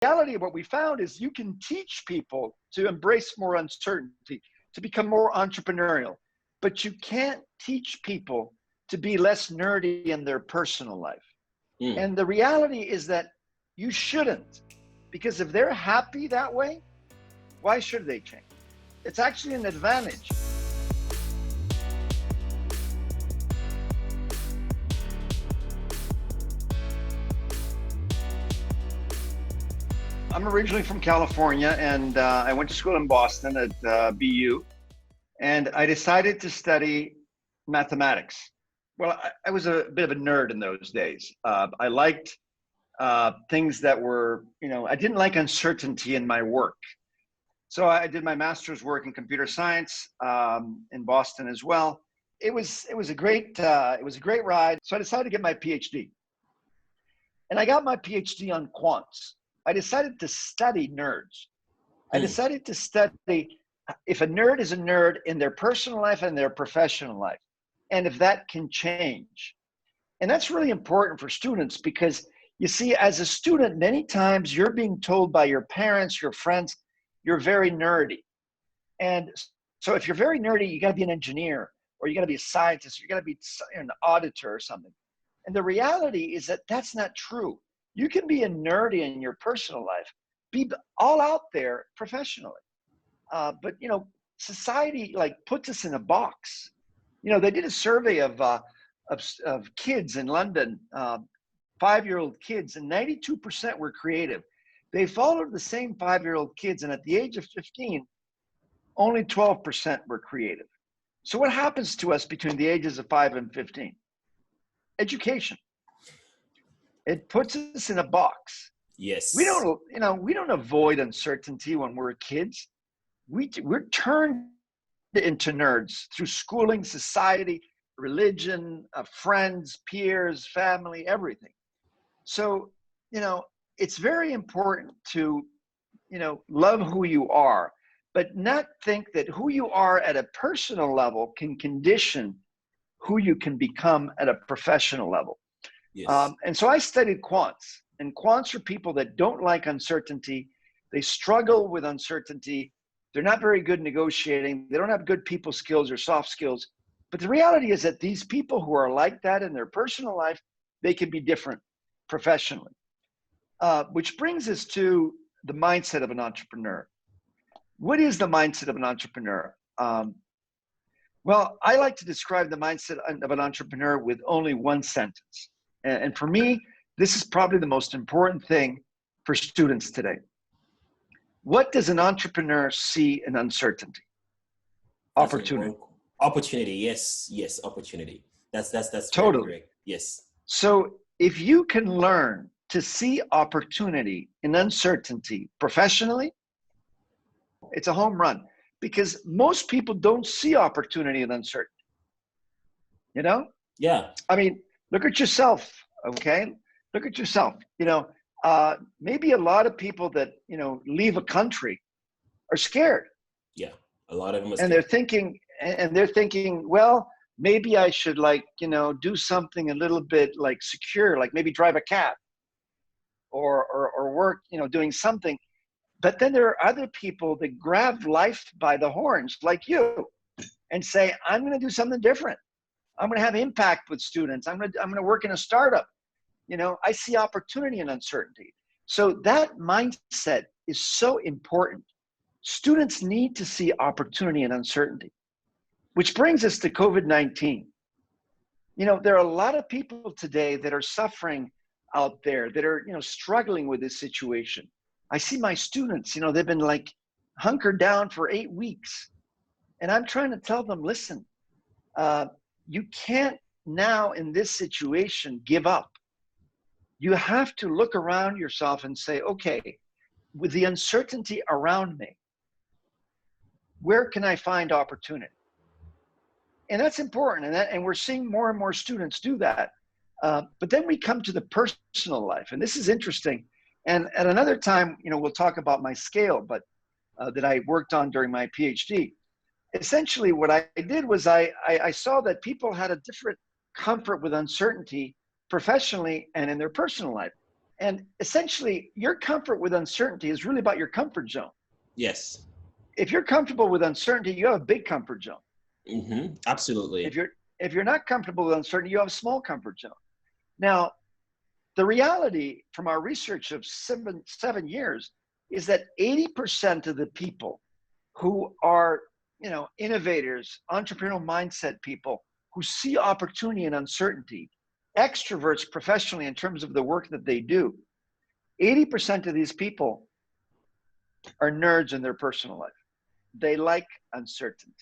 reality of what we found is you can teach people to embrace more uncertainty, to become more entrepreneurial, but you can't teach people to be less nerdy in their personal life. And the reality is that you shouldn't, because if they're happy that way, why should they change? It's actually an advantage. I'm originally from California, and I went to school in Boston at BU, and I decided to study mathematics. Well, I was a bit of a nerd in those days. I liked things that were, I didn't like uncertainty in my work. So I did my master's work in computer science in Boston as well. It was a great ride. So I decided to get my PhD, and I got my PhD on quants. I decided to study nerds. I decided to study if a nerd is a nerd in their personal life and their professional life, and if that can change. And that's really important for students, because you see, as a student, many times you're being told by your parents, your friends, you're very nerdy. And so if you're very nerdy, you got to be an engineer, or you got to be a scientist, or you got to be an auditor or something. And the reality is that that's not true. You can be a nerdy in your personal life, be all out there professionally. But society puts us in a box. They did a survey of kids in London, 5-year-old kids, and 92% were creative. They followed the same 5-year-old kids, and at the age of 15, only 12% were creative. So what happens to us between the ages of 5 and 15? Education. It puts us in a box. Yes. We don't avoid uncertainty when we're kids. We're turned into nerds through schooling, society, religion, friends, peers, family, everything. So, it's very important to, love who you are, but not think that who you are at a personal level can condition who you can become at a professional level. Yes. And so I studied quants, and quants are people that don't like uncertainty. They struggle with uncertainty. They're not very good negotiating. They don't have good people skills or soft skills. But the reality is that these people who are like that in their personal life, they can be different professionally. Which brings us to the mindset of an entrepreneur. What is the mindset of an entrepreneur? Well, I like to describe the mindset of an entrepreneur with only one sentence. And for me, this is probably the most important thing for students today. What does an entrepreneur see in uncertainty? Opportunity. Opportunity. Yes. Opportunity. That's totally correct. Yes. So if you can learn to see opportunity in uncertainty professionally, it's a home run, because most people don't see opportunity in uncertainty. Yeah. I mean, look at yourself, okay? Look at yourself. Maybe a lot of people that, leave a country are scared. Yeah, a lot of them are scared. And they're thinking, well, maybe I should do something a little bit secure, like maybe drive a cab or work, doing something. But then there are other people that grab life by the horns like you and say, I'm going to do something different. I'm going to have impact with students. I'm going to work in a startup. I see opportunity in uncertainty. So that mindset is so important. Students need to see opportunity in uncertainty, which brings us to COVID-19. There are a lot of people today that are suffering out there, that are, struggling with this situation. I see my students, they've been hunkered down for 8 weeks. And I'm trying to tell them, listen, you can't now in this situation give up. You have to look around yourself and say, okay, with the uncertainty around me, where can I find opportunity? And that's important. And we're seeing more and more students do that. But then we come to the personal life. And this is interesting. And at another time, we'll talk about my scale, but that I worked on during my PhD. Essentially, what I did was I saw that people had a different comfort with uncertainty professionally and in their personal life. And essentially, your comfort with uncertainty is really about your comfort zone. Yes. If you're comfortable with uncertainty, you have a big comfort zone. Absolutely. If you're not comfortable with uncertainty, you have a small comfort zone. Now, the reality from our research of seven years is that 80% of the people who are, innovators, entrepreneurial mindset people who see opportunity and uncertainty, extroverts professionally in terms of the work that they do, 80% of these people are nerds in their personal life. They like uncertainty,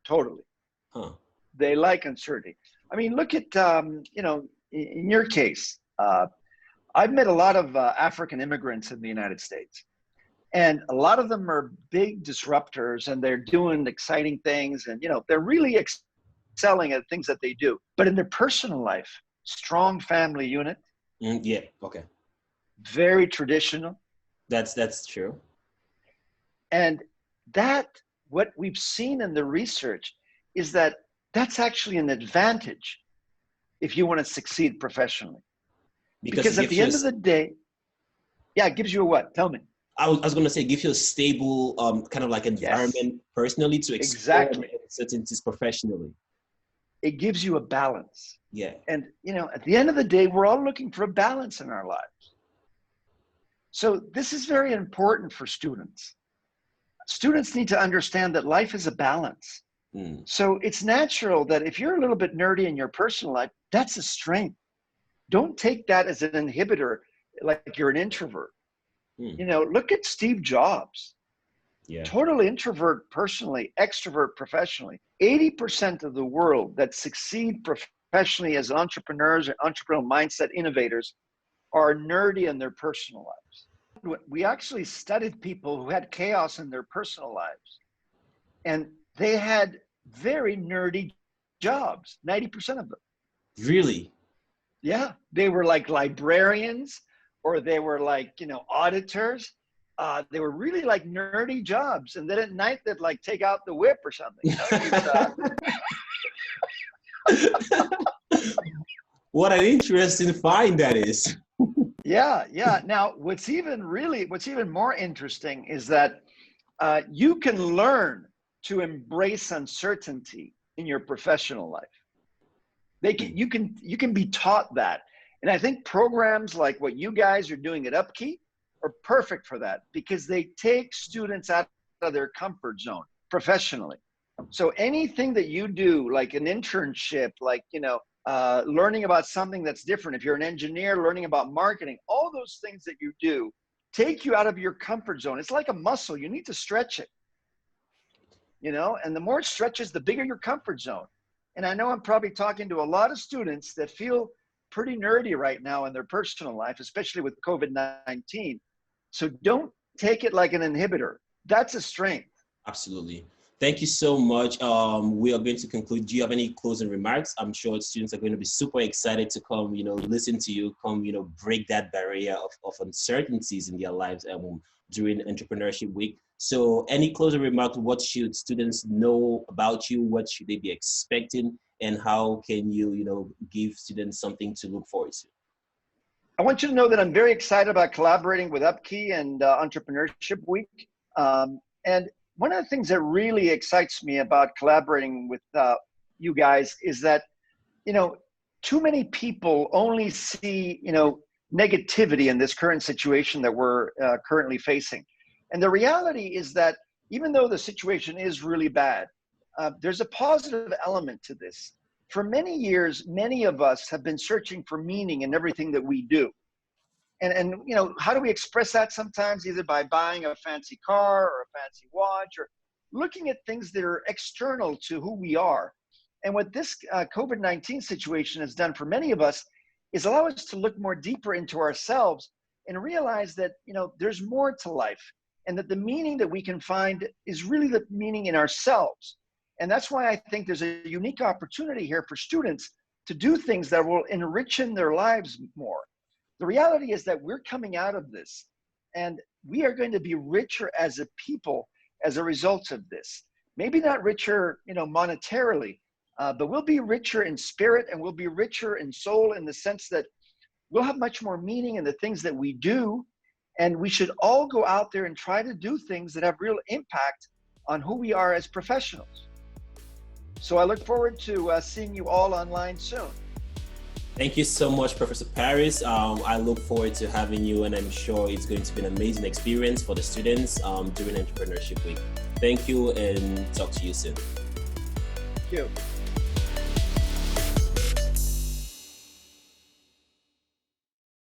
totally. Huh. They like uncertainty. I mean, look at, in your case, I've met a lot of African immigrants in the United States, and a lot of them are big disruptors, and they're doing exciting things, and they're really excelling at things that they do. But in their personal life, strong family unit, Yeah. Okay. very traditional, That's true. and what we've seen in the research is that that's actually an advantage if you want to succeed professionally. Because it at gives the you end of the day, yeah, it gives you a what? Tell me. I was going to say, it gives you a stable kind of like Yes, environment personally to explore exactly. uncertainties professionally. It gives you a balance. Yeah. And, at the end of the day, we're all looking for a balance in our lives. So this is very important for students. Students need to understand that life is a balance. So it's natural that if you're a little bit nerdy in your personal life, that's a strength. Don't take that as an inhibitor, like you're an introvert. Look at Steve Jobs. Yeah. Total introvert personally, extrovert professionally. 80% of the world that succeed professionally as entrepreneurs or entrepreneurial mindset innovators are nerdy in their personal lives. We actually studied people who had chaos in their personal lives, and they had very nerdy jobs, 90% of them. Really? Yeah, they were like librarians, or they were like, auditors. They were really like nerdy jobs. And then at night they'd like take out the whip or something. What an interesting find that is. Yeah. Now, what's even more interesting is that you can learn to embrace uncertainty in your professional life. You can be taught that. And I think programs like what you guys are doing at Upkey are perfect for that, because they take students out of their comfort zone professionally. So anything that you do, like an internship, like, learning about something that's different. If you're an engineer, learning about marketing, all those things that you do take you out of your comfort zone. It's like a muscle. You need to stretch it, and the more it stretches, the bigger your comfort zone. And I know I'm probably talking to a lot of students that feel pretty nerdy right now in their personal life, especially with COVID-19. So don't take it like an inhibitor. That's a strength. Absolutely. Thank you so much. We are going to conclude. Do you have any closing remarks? I'm sure students are going to be super excited to come, listen to you, come, break that barrier of uncertainties in their lives during Entrepreneurship Week. So any closing remarks? What should students know about you? What should they be expecting? And how can you, give students something to look forward to? I want you to know that I'm very excited about collaborating with Upkey and Entrepreneurship Week. And one of the things that really excites me about collaborating with you guys is that, too many people only see, negativity in this current situation that we're currently facing. And the reality is that even though the situation is really bad, there's a positive element to this. For many years, many of us have been searching for meaning in everything that we do. And how do we express that? Sometimes either by buying a fancy car or a fancy watch, or looking at things that are external to who we are. And what this COVID-19 situation has done for many of us is allow us to look more deeper into ourselves and realize that, there's more to life, and that the meaning that we can find is really the meaning in ourselves. And that's why I think there's a unique opportunity here for students to do things that will enrich in their lives more. The reality is that we're coming out of this, and we are going to be richer as a people as a result of this. Maybe not richer, monetarily, but we'll be richer in spirit, and we'll be richer in soul, in the sense that we'll have much more meaning in the things that we do. And we should all go out there and try to do things that have real impact on who we are as professionals. So I look forward to seeing you all online soon. Thank you so much, Professor Paris. I look forward to having you, and I'm sure it's going to be an amazing experience for the students during Entrepreneurship Week. Thank you, and talk to you soon. Thank you.